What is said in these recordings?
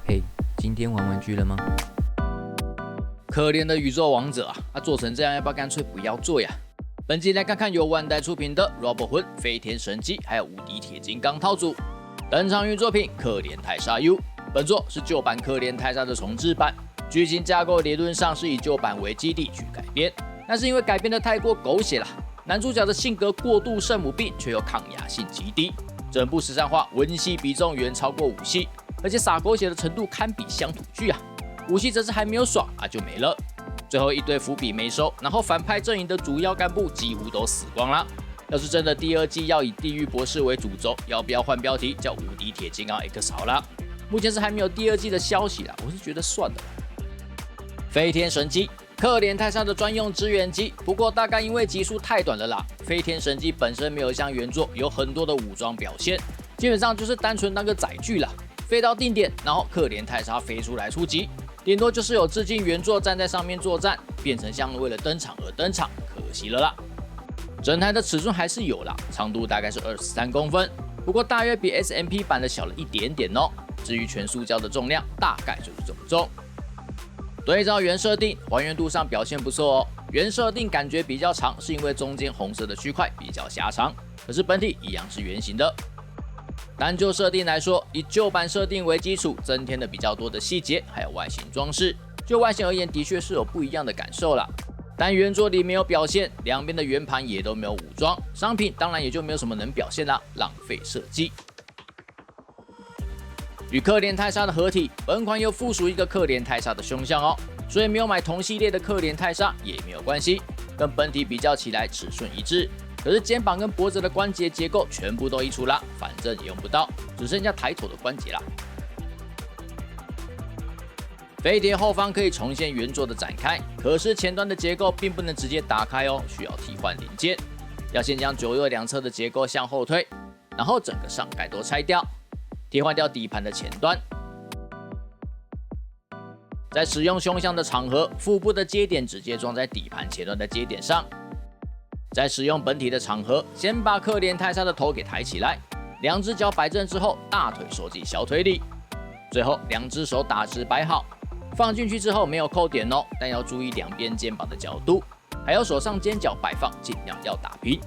嘿，今天玩玩具了吗？可怜的宇宙王者啊，他做成这样，要不要干脆不要做呀？本集来看看由万代出品的《Robo 魂》、《飞天神机》还有《无敌铁金刚》套组。登场于作品《可怜泰莎 U》，本作是旧版可怜泰莎的重制版，剧情架构理论上是以旧版为基地去改编，但是因为改编的太过狗血了，男主角的性格过度圣母病，却又抗压性极低，整部时尚化文戏比重远超过武戏，而且撒狗血的程度堪比乡土剧啊！武戏则是还没有爽啊就没了，最后一堆伏笔没收，然后反派阵营的主要干部几乎都死光了。要是真的第二季要以地狱博士为主轴，要不要换标题叫无敌铁金刚 X 好了？目前是还没有第二季的消息啦，我是觉得算了。飞天神机，可怜泰莎的专用支援机，不过大概因为集数太短了啦，飞天神机本身没有像原作有很多的武装表现，基本上就是单纯当个载具啦，飞到定点，然后可怜泰莎飞出来出击，顶多就是有致敬原作站在上面作战，变成像为了登场而登场，可惜了啦。整台的尺寸还是有啦，长度大概是23公分，不过大约比 SMP 版的小了一点点哦。至于全塑胶的重量，大概就是这么重。对照原设定，还原度上表现不错哦。原设定感觉比较长，是因为中间红色的区块比较狭长，可是本体一样是圆形的。单就设定来说，以旧版设定为基础，增添了比较多的细节，还有外形装饰。就外形而言，的确是有不一样的感受啦。但原作里没有表现，两边的圆盘也都没有武装，商品当然也就没有什么能表现啦，浪费设计。与可怜泰莎的合体，本款又附属一个可怜泰莎的胸像哦，所以没有买同系列的可怜泰莎也没有关系，跟本体比较起来尺寸一致。可是肩膀跟脖子的关节结构全部都移除啦，反正也用不到，只剩下抬头的关节啦。飞碟后方可以重现原作的展开，可是前端的结构并不能直接打开哦，需要替换零件。要先将左右两侧的结构向后推，然后整个上盖都拆掉，替换掉底盘的前端。在使用胸像的场合，腹部的接点直接装在底盘前端的接点上。在使用本体的场合，先把可怜泰莎的头给抬起来，两只脚摆正之后，大腿收进小腿里，最后两只手打直摆好。放进去之后没有扣点哦，但要注意两边肩膀的角度，还有手上肩胛摆放尽量要打平。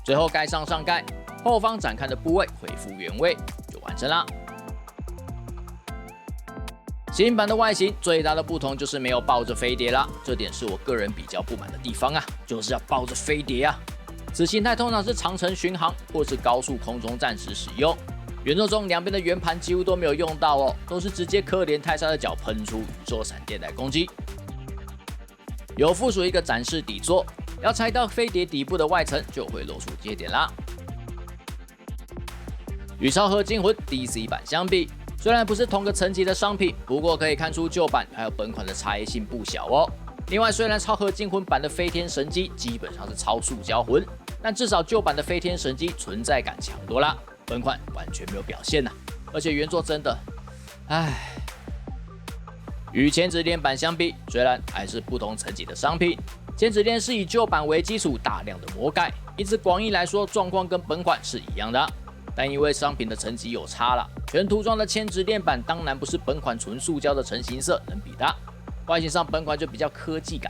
最后盖上上盖，后方展开的部位恢复原位就完成啦。新版的外形最大的不同就是没有抱着飞碟啦，这点是我个人比较不满的地方啊，就是要抱着飞碟啊。此形态通常是长程巡航或是高速空中战时使用。原作中两边的圆盘几乎都没有用到哦，都是直接可怜泰莎的脚喷出宇宙闪电来攻击。有附属一个展示底座，要拆到飞碟底部的外层就会露出接点啦。与超合金魂 DC 版相比，虽然不是同个层级的商品，不过可以看出旧版还有本款的差异性不小哦。另外，虽然超合金魂版的飞天神机基本上是超塑胶魂，但至少旧版的飞天神机存在感强多啦。本款完全没有表现而且原作真的，与千纸链版相比，虽然还是不同层级的商品，千纸链是以旧版为基础大量的魔改，因此广义来说状况跟本款是一样的，但因为商品的层级有差啦，全涂装的千纸链版当然不是本款纯塑胶的成型色能比的，外形上本款就比较科技感。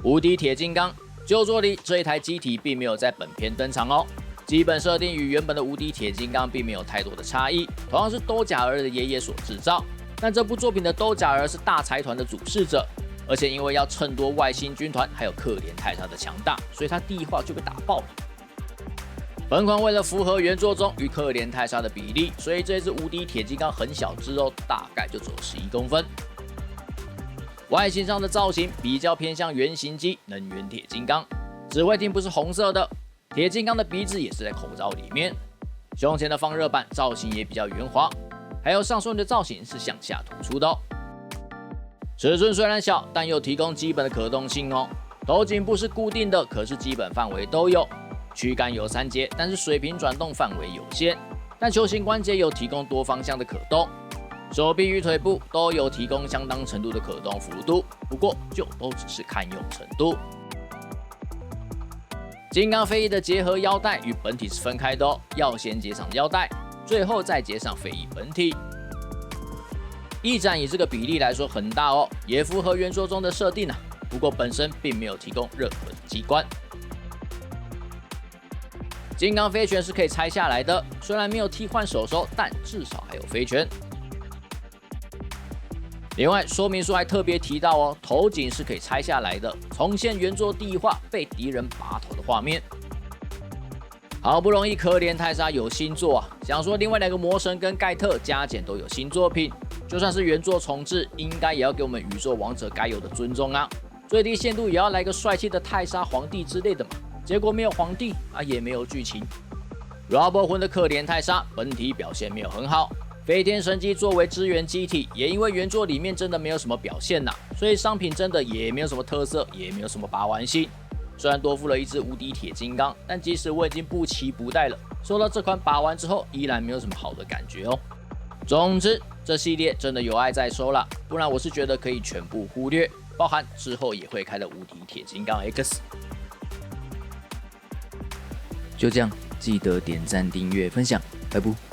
无敌铁金刚，旧作里这一台机体并没有在本片登场哦。基本设定与原本的无敌铁金刚并没有太多的差异，同样是兜甲儿的爷爷所制造，但这部作品的兜甲儿是大财团的主事者，而且因为要衬托外星军团还有可怜泰莎的强大，所以他第一话就被打爆了。本款为了符合原作中与可怜泰莎的比例，所以这只无敌铁金刚很小只哦，大概就只有11公分。外形上的造型比较偏向原型机能源铁金刚，指挥厅不是红色的。铁金刚的鼻子也是在口罩里面，胸前的放热板造型也比较圆滑，还有上顺的造型是向下突出的哦。尺寸虽然小，但又提供基本的可动性哦。头颈部是固定的，可是基本范围都有。躯干有3节，但是水平转动范围有限。但球形关节有提供多方向的可动，手臂与腿部都有提供相当程度的可动幅度，不过就都只是堪用程度。金刚飞翼的结合腰带与本体是分开的哦，要先接上腰带，最后再接上飞翼本体。翼展以这个比例来说很大哦，也符合原作中的设定啊。不过本身并没有提供任何的机关。金刚飞拳是可以拆下来的，虽然没有替换手手，但至少还有飞拳。另外说明书还特别提到哦，头颈是可以拆下来的，重现原作第一话被敌人拔头的画面。好不容易可怜泰莎有新作啊，想说另外2个魔神跟盖特加减都有新作品，就算是原作重置，应该也要给我们宇宙王者该有的尊重啊，最低限度也要来个帅气的泰莎皇帝之类的嘛。结果没有皇帝啊，也没有剧情。Robo 魂的可怜泰莎本体表现没有很好。飞天神机作为支援机体，也因为原作里面真的没有什么表现呐，所以商品真的也没有什么特色，也没有什么把玩性。虽然多附了一只无敌铁金刚，但即使我已经不期不待了，收到这款把玩之后，依然没有什么好的感觉哦。总之，这系列真的有爱在收啦，不然我是觉得可以全部忽略，包含之后也会开的无敌铁金刚 X。就这样，记得点赞、订阅、分享，拜拜。